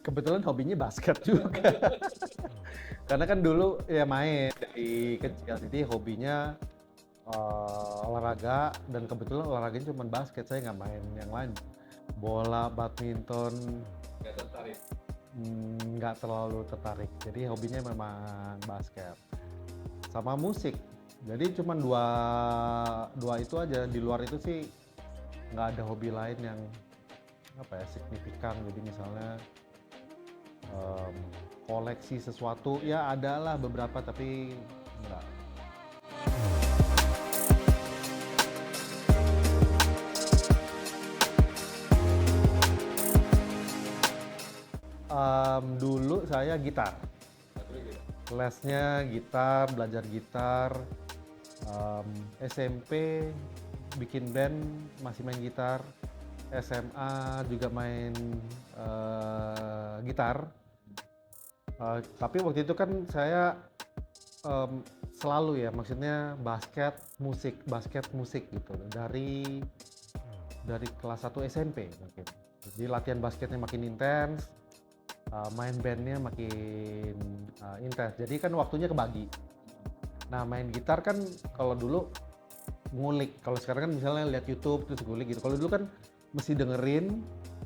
Kebetulan hobinya basket juga. Karena kan dulu ya main dari kecil, jadi hobinya olahraga, dan kebetulan olahraganya cuma basket, saya nggak main yang lain. Bola, badminton, Nggak tertarik. nggak terlalu tertarik. Jadi hobinya memang basket. Sama musik. Jadi cuma dua, dua itu aja. Di luar itu sih nggak ada hobi lain yang apa ya signifikan. Jadi misalnya em, koleksi sesuatu ya adalah beberapa tapi enggak. Dulu saya gitar, Satu gitu. lesnya gitar, belajar gitar. em, SMP bikin band, masih main gitar. SMA juga main gitar. Tapi waktu itu kan saya selalu ya, maksudnya basket musik gitu dari kelas 1 SMP mungkin. Jadi latihan basketnya makin intens, main bandnya makin intens. Jadi kan waktunya kebagi. Nah main gitar kan kalau dulu ngulik, kalau sekarang kan misalnya lihat YouTube terus ngulik gitu. Kalau dulu kan mesti dengerin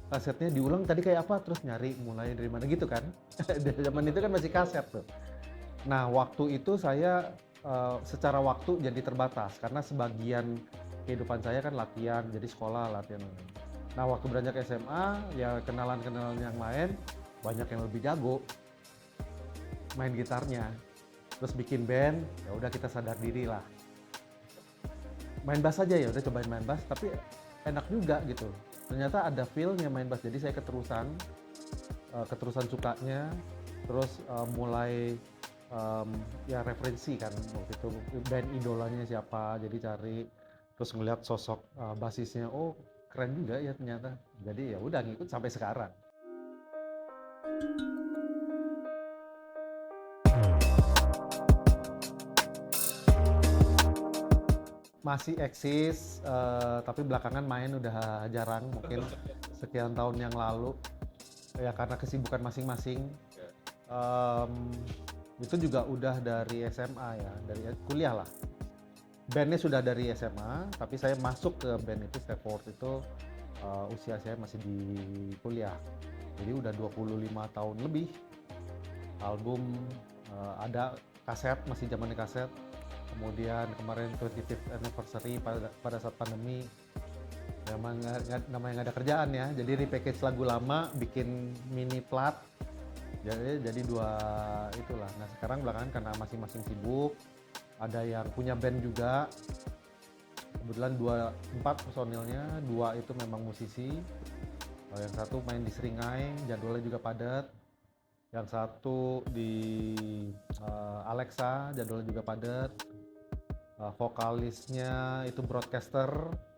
kasetnya diulang tadi kayak apa, terus nyari mulai dari mana gitu kan. Dari zaman itu kan masih kaset tuh. Nah, waktu itu saya secara waktu jadi terbatas karena sebagian kehidupan saya kan latihan, jadi sekolah, latihan. Nah, waktu beranjak SMA, ya kenalan-kenalan yang lain, banyak yang lebih jago main gitarnya. Terus bikin band, ya udah kita sadar diri lah. Main bass aja ya udah cobain main bass, tapi enak juga gitu. Ternyata ada feel-nya main bass, jadi saya keterusan sukanya, terus mulai ya referensi kan waktu itu band idolanya siapa, jadi cari, terus ngeliat sosok basisnya, oh keren juga ya ternyata, jadi ya udah ngikut sampai sekarang. Masih eksis, tapi belakangan main udah jarang, mungkin sekian tahun yang lalu ya karena kesibukan masing-masing. Ya. Em, itu juga udah dari SMA ya, dari kuliah lah. Bandnya sudah dari SMA, tapi saya masuk ke band itu, Step Forward itu usia saya masih di kuliah. Jadi udah 25 tahun lebih. Album ada, kaset masih zamannya kaset. Kemudian kemarin 25th anniversary pada saat pandemi, memang namanya nggak ada kerjaan ya. Jadi repackage lagu lama, bikin mini plat. Jadi dua itulah. Nah sekarang belakangan karena masing-masing sibuk, ada yang punya band juga. Kebetulan empat personilnya, dua itu memang musisi. Yang satu main di Seringai, jadwalnya juga padat. Yang satu di Alexa, jadwalnya juga padat. Vokalisnya itu broadcaster,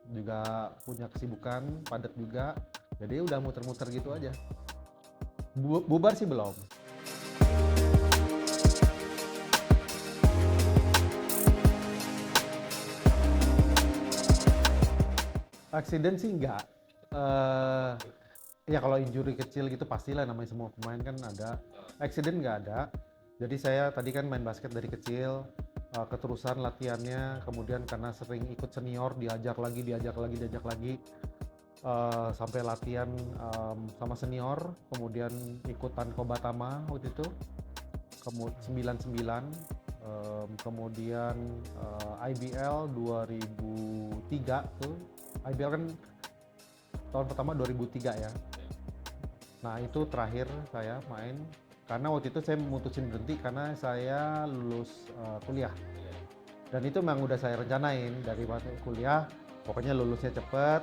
juga punya kesibukan, padat juga. Jadi udah muter-muter gitu aja. Bubar sih belum. Accident sih enggak. Eh ya kalau injury kecil gitu pastilah, namanya semua pemain kan ada. Accident nggak ada. Jadi saya tadi kan main basket dari kecil, keterusan latihannya, kemudian karena sering ikut senior, diajak lagi, sampai latihan sama senior, kemudian ikutan Kobatama waktu itu, kemudian 99, kemudian IBL 2003 tuh. IBL kan tahun pertama 2003 ya. Nah itu terakhir saya main, karena waktu itu saya memutusin berhenti karena saya lulus kuliah. Dan itu memang udah saya rencanain dari waktu kuliah, pokoknya lulusnya cepet,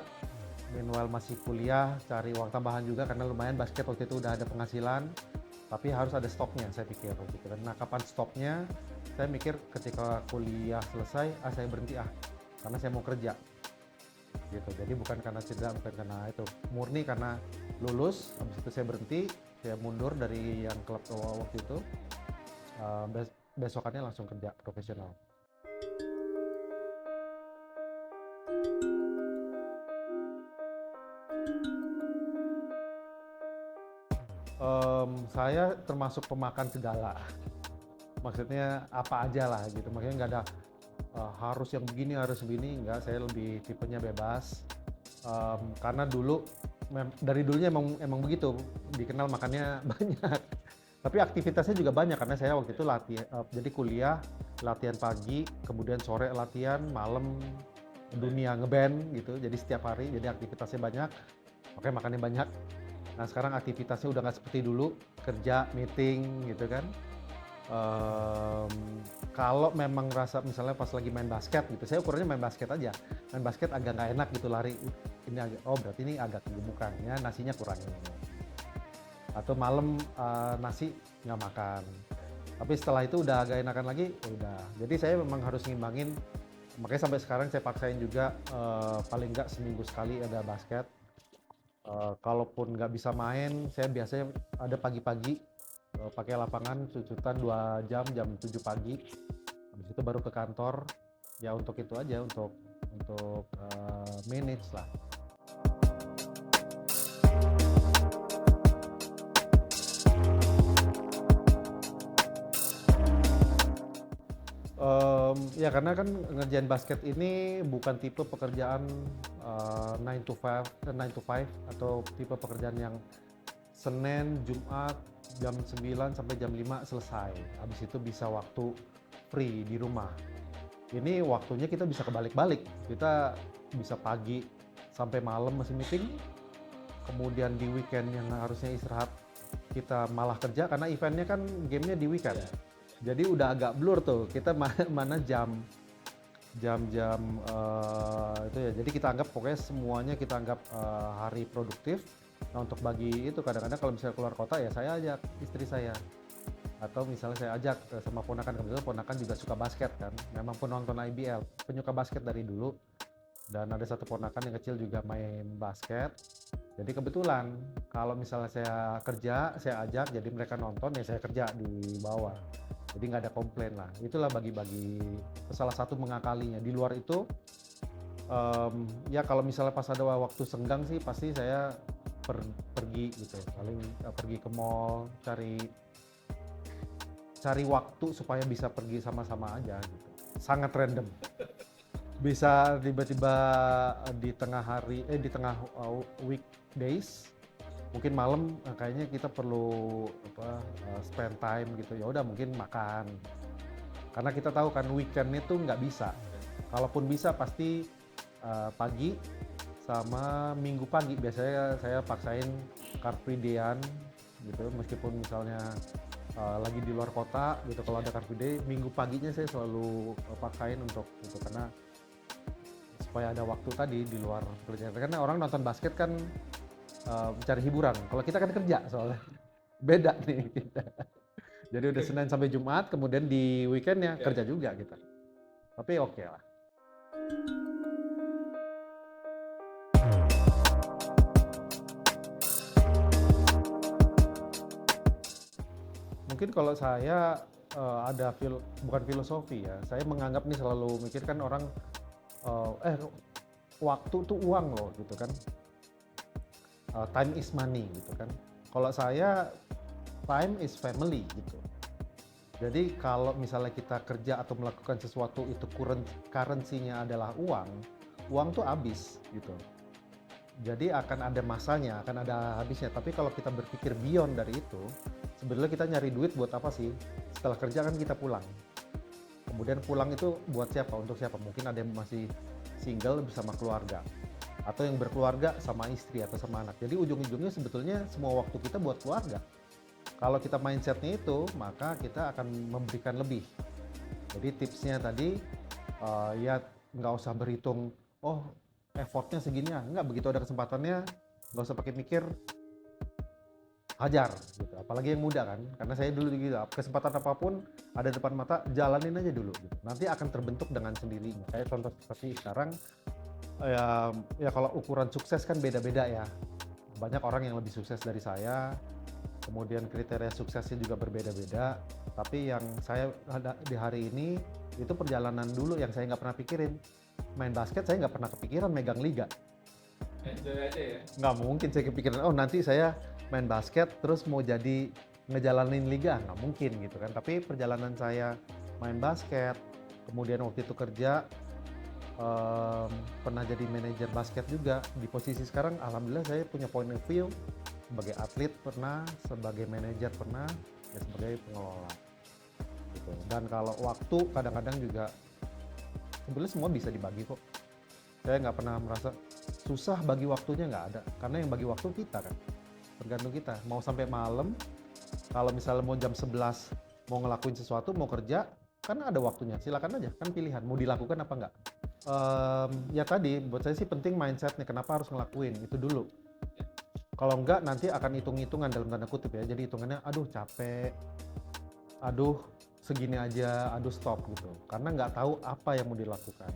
meanwhile masih kuliah, cari uang tambahan juga karena lumayan basket waktu itu udah ada penghasilan, tapi harus ada stopnya saya pikir gitu. Nah kapan stopnya? Saya mikir ketika kuliah selesai, saya berhenti karena saya mau kerja gitu. Jadi bukan karena cedera, bukan karena itu, murni karena lulus, habis itu saya berhenti, saya mundur dari yang klub waktu itu. Besokannya langsung kerja profesional. Saya termasuk pemakan segala. Maksudnya apa aja lah gitu. Makanya nggak ada harus yang begini, harus begini. Enggak, saya lebih tipenya bebas. Karena dari dulunya emang begitu, dikenal makannya banyak. Tapi aktivitasnya juga banyak karena saya waktu itu jadi kuliah, latihan pagi, kemudian sore latihan, malam dunia ngeband gitu. Jadi setiap hari, jadi aktivitasnya banyak, makanya makannya banyak. Nah sekarang aktivitasnya udah nggak seperti dulu, kerja, meeting gitu kan. Kalau memang rasa misalnya pas lagi main basket gitu, saya ukurannya main basket aja. Main basket agak nggak enak gitu lari. Ini agak, oh berarti ini agak kegemukan ya, nasinya kurangin. Atau malam nasi nggak makan. Tapi setelah itu udah agak enakan lagi, ya udah. Jadi saya memang harus ngimbangin. Makanya sampai sekarang saya paksain juga paling nggak seminggu sekali ada basket. Kalaupun nggak bisa main, saya biasanya ada pagi-pagi pakai lapangan susutan 2 jam, jam 7 pagi. Habis itu baru ke kantor. Ya untuk itu aja, untuk manage lah. Ya karena kan ngerjain basket ini bukan tipe pekerjaan 9 to 5, 9 to 5 atau tipe pekerjaan yang Senin, Jumat, jam 9 sampai jam 5 selesai. Habis itu bisa waktu free di rumah. Ini waktunya kita bisa kebalik-balik. Kita bisa pagi sampai malam masih meeting. Kemudian di weekend yang harusnya istirahat, kita malah kerja karena eventnya kan gamenya di weekend. Jadi udah agak blur tuh, kita mana jam itu ya. Jadi kita anggap pokoknya semuanya kita anggap hari produktif. Nah untuk bagi itu kadang-kadang kalau misalnya keluar kota ya saya ajak istri saya. Atau misalnya saya ajak sama ponakan, kebetulan ponakan juga suka basket kan. Memang penonton IBL, penyuka basket dari dulu. Dan ada satu ponakan yang kecil juga main basket. Jadi kebetulan kalau misalnya saya kerja, saya ajak, jadi mereka nonton ya saya kerja di bawah. Jadi nggak ada komplain lah. Itulah bagi-bagi salah satu mengakalinya. Di luar itu, ya kalau misalnya pas ada waktu senggang sih pasti saya pergi gitu. Paling pergi ke mall, cari waktu supaya bisa pergi sama-sama aja gitu. Sangat random. Bisa tiba-tiba di tengah weekdays, mungkin malam kayaknya kita perlu spend time gitu, ya udah mungkin makan, karena kita tahu kan weekend itu nggak bisa. Kalaupun bisa pasti pagi sama minggu pagi biasanya saya paksain car free day-an gitu, meskipun misalnya lagi di luar kota gitu, kalau ada car free day minggu paginya saya selalu paksain untuk itu, karena supaya ada waktu tadi di luar kerjaan. Karena orang nonton basket kan mencari hiburan. Kalau kita kan kerja soalnya. Beda nih kita. Jadi udah Senin sampai Jumat, kemudian di weekendnya kerja juga kita. Tapi oke lah. Mungkin kalau saya ada bukan filosofi ya. Saya menganggap nih, selalu mikir kan orang waktu tuh uang loh gitu kan. Time is money gitu kan. Kalau saya, time is family gitu. Jadi kalau misalnya kita kerja atau melakukan sesuatu itu currency-nya adalah uang tuh habis gitu. Jadi akan ada masanya, akan ada habisnya. Tapi kalau kita berpikir beyond dari itu, sebenarnya kita nyari duit buat apa sih? Setelah kerja kan kita pulang. Kemudian pulang itu buat siapa? Untuk siapa? Mungkin ada yang masih single bersama keluarga, atau yang berkeluarga sama istri atau sama anak. Jadi ujung-ujungnya sebetulnya semua waktu kita buat keluarga. Kalau kita mindsetnya itu, maka kita akan memberikan lebih. Jadi tipsnya tadi, ya nggak usah berhitung, oh effortnya segini ya. Nggak, begitu ada kesempatannya, nggak usah pakai mikir, hajar gitu. Apalagi yang muda kan, karena saya dulu gitu, kesempatan apapun ada depan mata, jalanin aja dulu gitu. Nanti akan terbentuk dengan sendirinya. Kayak contoh seperti sekarang, ya kalau ukuran sukses kan beda-beda ya. Banyak orang yang lebih sukses dari saya, kemudian kriteria suksesnya juga berbeda-beda. Tapi yang saya ada di hari ini itu perjalanan dulu yang saya nggak pernah pikirin. Main basket saya nggak pernah kepikiran megang liga. Enjoy aja ya. Nggak mungkin saya kepikiran, oh nanti saya main basket terus mau jadi ngejalanin liga nggak mungkin gitu kan. Tapi perjalanan saya main basket, kemudian waktu itu kerja, pernah jadi manajer basket juga. Di posisi sekarang alhamdulillah saya punya point of view sebagai atlet pernah, sebagai manajer pernah, ya sebagai pengelola gitu. Dan kalau waktu kadang-kadang juga sebenarnya semua bisa dibagi kok. Saya nggak pernah merasa susah bagi waktunya, nggak ada. Karena yang bagi waktu kita kan, tergantung kita. Mau sampai malam, kalau misalnya mau jam 11 mau ngelakuin sesuatu, mau kerja, kan ada waktunya. Silakan aja, kan pilihan mau dilakukan apa nggak. Ya tadi buat saya sih penting mindsetnya, kenapa harus ngelakuin itu dulu. Kalau enggak nanti akan hitung-hitungan dalam tanda kutip ya. Jadi hitungannya aduh capek, aduh segini aja, aduh stop gitu. Karena nggak tahu apa yang mau dilakukan.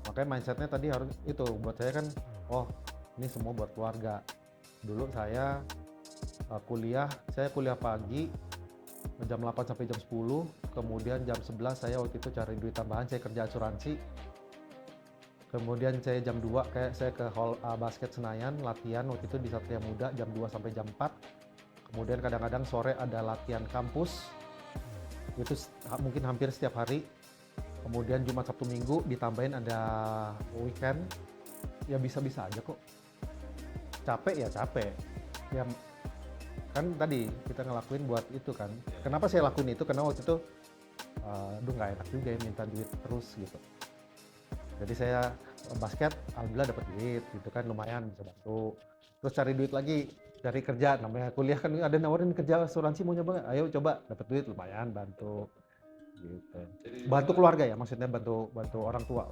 Makanya mindsetnya tadi harus itu. Buat saya kan, oh ini semua buat keluarga. Dulu saya saya kuliah pagi jam 8 sampai jam 10, kemudian jam 11 saya waktu itu cari duit tambahan, saya kerja asuransi. Kemudian saya jam 2 kayak saya ke hall basket Senayan latihan waktu itu di Satria Muda jam 2 sampai jam 4. Kemudian kadang-kadang sore ada latihan kampus. Itu mungkin hampir setiap hari. Kemudian Jumat Sabtu Minggu ditambahin ada weekend. Ya bisa-bisa aja kok. Capek ya capek. Ya kan tadi kita ngelakuin buat itu kan. Kenapa saya lakuin itu? Karena waktu itu aduh nggak enak juga ya minta duit terus gitu. Jadi saya basket alhamdulillah dapat duit gitu kan, lumayan bisa bantu. Terus cari duit lagi dari kerja, namanya kuliah kan ada nawarin kerja asuransi mau nyoba nggak? Ayo coba, dapat duit lumayan bantu gitu. Jadi Bantu keluarga ya, maksudnya bantu orang tua.